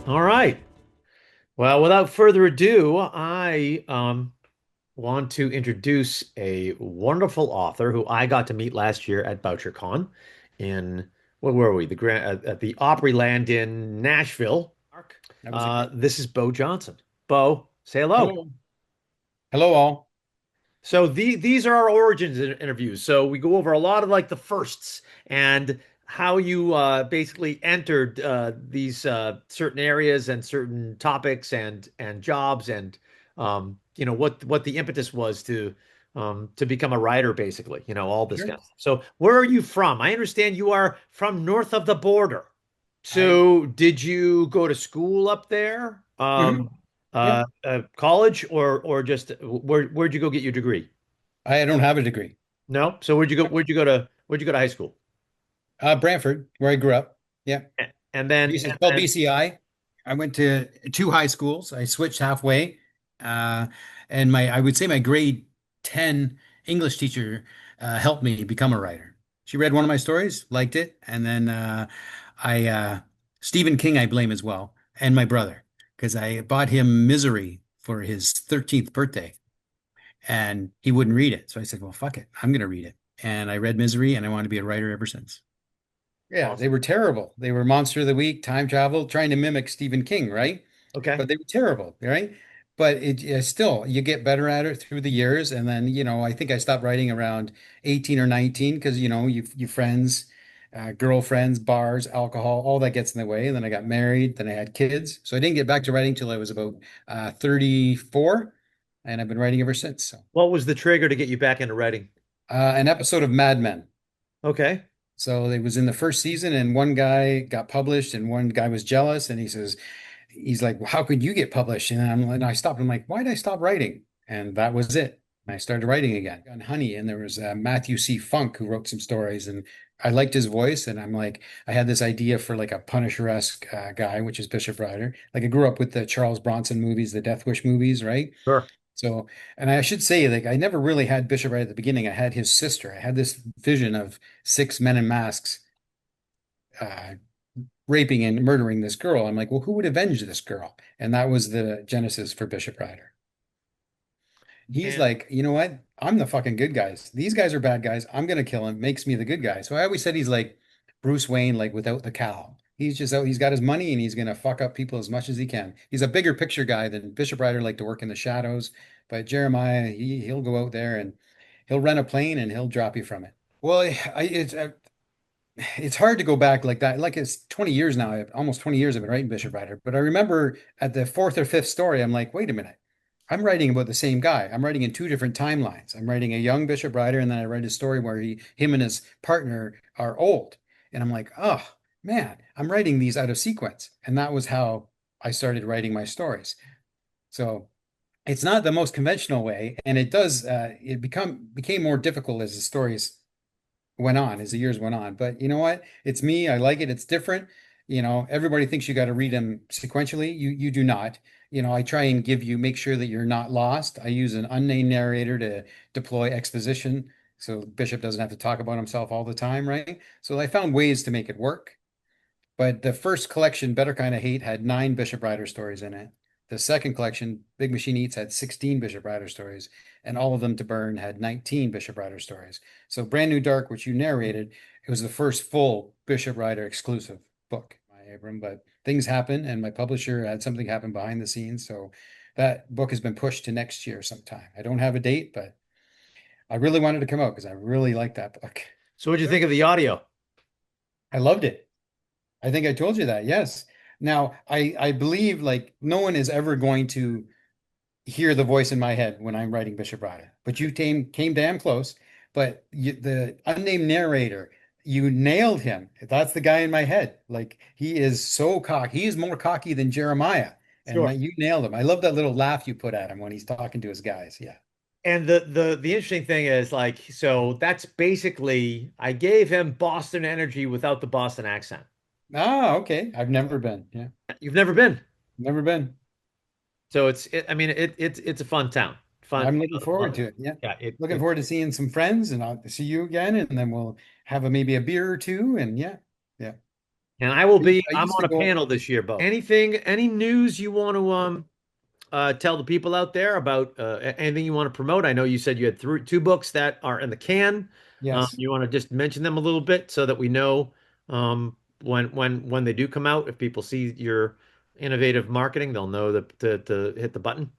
All right. Well, without further ado, I want to introduce a wonderful author who I got to meet last year at BoucherCon in where were we? The Grand at the Opryland in Nashville. That was a great. This is Beau Johnson. Beau, say hello. Hello. Hello, all. So these are our origins interviews. So we go over a lot of like the firsts and how you basically entered these certain areas and certain topics and jobs and what the impetus was to become a writer, basically. All this Sure. kind of stuff. So where are you from? I understand you are from north of the border. I So did you go to school up there? mhm. Yeah. College or just where'd you go get your degree? I don't have a degree. No. So where'd you go? Where'd you go to high school? Brantford, where I grew up. Yeah. And then It's called BCI. I went to two high schools. I switched halfway. Uh, and I would say my grade 10 English teacher helped me become a writer. She read one of my stories, liked it, and then I Stephen King I blame as well, and my brother, because I bought him Misery for his 13th birthday. And he wouldn't read it. So I said, well, fuck it. I'm going to read it. And I read Misery and I want to be a writer ever since. Yeah, they awesome. were terrible. They were Monster of the Week, time travel, trying to mimic Stephen King, right? Okay. But they were terrible, right? But still, you get better at it through the years. And then, I think I stopped writing around 18 or 19 because, you friends, girlfriends, bars, alcohol, all that gets in the way. And then I got married, then I had kids. So I didn't get back to writing till I was about 34. And I've been writing ever since. So. What was the trigger to get you back into writing? An episode of Mad Men. Okay. So it was in the first season, and one guy got published, and one guy was jealous, and he's like, well, how could you get published? And I stopped. I'm like, why did I stop writing? And that was it. And I started writing again on Honey, and there was Matthew C. Funk who wrote some stories, and I liked his voice, and I'm like, I had this idea for like a Punisher-esque guy, which is Bishop Rider. Like I grew up with the Charles Bronson movies, the Death Wish movies, right? Sure. So, and I should say, like, I never really had Bishop right at the beginning. I had his sister. I had this vision of six men in masks uh, raping and murdering this girl. I'm like, well, who would avenge this girl? And that was the genesis for Bishop Rider. He's And like, you know what? I'm the fucking good guys. These guys are bad guys. I'm gonna kill him. Makes me the good guy. So I always said he's like Bruce Wayne, like without the cowl. He's just out, he's got his money and he's gonna fuck up people as much as he can. He's a bigger picture guy than Bishop Rider, like to work in the shadows. But Jeremiah, he'll go out there and he'll rent a plane and he'll drop you from it. Well, it's hard to go back like that. Like it's 20 years now. Almost 20 years I've been writing Bishop Rider. But I remember at the fourth or fifth story, I'm like, wait a minute. I'm writing about the same guy. I'm writing in two different timelines. I'm writing a young Bishop Rider, and then I write a story where him and his partner are old. And I'm like, oh man, I'm writing these out of sequence. And that was how I started writing my stories. So it's not the most conventional way, and it became more difficult as the stories went on, as the years went on. But you know what? It's me. I like it. It's different. Everybody thinks you got to read them sequentially. You do not. I try and make sure that you're not lost. I use an unnamed narrator to deploy exposition, so Bishop doesn't have to talk about himself all the time, right? So I found ways to make it work. But the first collection, Better Kind of Hate, had 9 Bishop Rider stories in it. The second collection, Big Machine Eats, had 16 Bishop Rider stories, and All of Them to Burn had 19 Bishop Rider stories. So Brand New Dark, which you narrated, it was the first full Bishop Rider exclusive book, my Abram. But things happen, and my publisher had something happen behind the scenes. So that book has been pushed to next year sometime. I don't have a date, but I really wanted to come out because I really like that book. so what'd you think of the audio? I loved it. I think I told you that. Yes. Now, I believe like no one is ever going to hear the voice in my head when I'm writing Bishop Rada, but you came damn close. But the unnamed narrator, you nailed him. That's the guy in my head. Like he is so cocky. He is more cocky than Jeremiah. And Sure. you nailed him. I love that little laugh you put at him when he's talking to his guys. Yeah. And the interesting thing is like, so that's basically I gave him Boston energy without the Boston accent. Ah, okay. I've never been. Yeah. You've never been. Never been. So I mean, it's a fun town. I'm looking forward to it. Yeah. Yeah, Looking forward to seeing some friends and I'll see you again and then we'll have maybe a beer or two and yeah. Yeah. And I will be, I I'm used on to a go. panel this year, Bo. Any news you want to tell the people out there about anything you want to promote? I know you said you had two books that are in the can. Yes. You want to just mention them a little bit so that we know when they do come out, if people see your innovative marketing, they'll know to hit the button.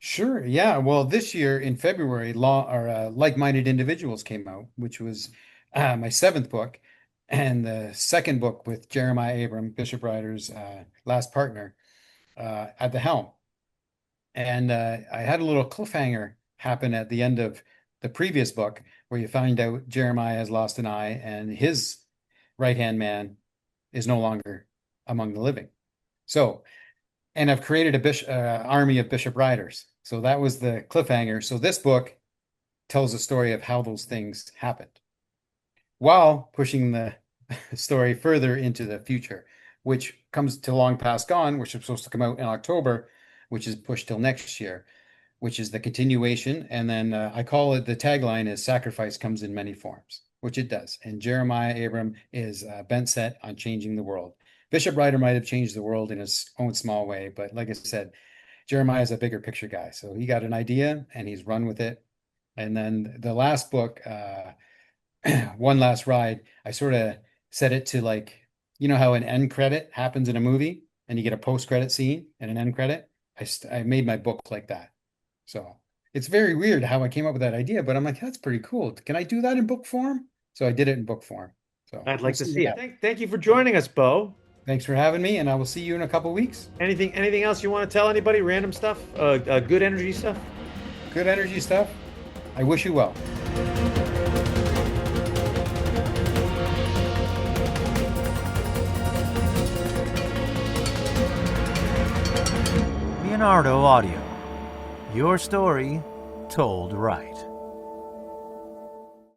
Sure. Yeah. Well, this year in February, Law or Like-Minded Individuals came out, which was my seventh book, and the second book with Jeremiah Abram, Bishop Ryder's last partner, at the helm. And I had a little cliffhanger happen at the end of the previous book where you find out Jeremiah has lost an eye and his right-hand man is no longer among the living. So, and I've created a army of Bishop Riders. So that was the cliffhanger. So this book tells the story of how those things happened while pushing the story further into the future, which comes to Long Past Gone, which is supposed to come out in October, which is pushed till next year, which is the continuation. And then I call it, the tagline is sacrifice comes in many forms, which it does. And Jeremiah Abram is bent set on changing the world. Bishop Ryder might have changed the world in his own small way, but like I said, Jeremiah is a bigger picture guy. So he got an idea and he's run with it. And then the last book, One Last Ride, I sort of set it to like, you know how an end credit happens in a movie and you get a post-credit scene and an end credit? I made my book like that. So it's very weird how I came up with that idea, but I'm like, that's pretty cool. Can I do that in book form? So I did it in book form. So I'd we'll like to see see what it. happens. Thank you for joining us, Bo. Thanks for having me, and I will see you in a couple weeks. Anything else you want to tell anybody? Random stuff? Good energy stuff? Good energy stuff. I wish you well. Leonardo Audio. Your story told right.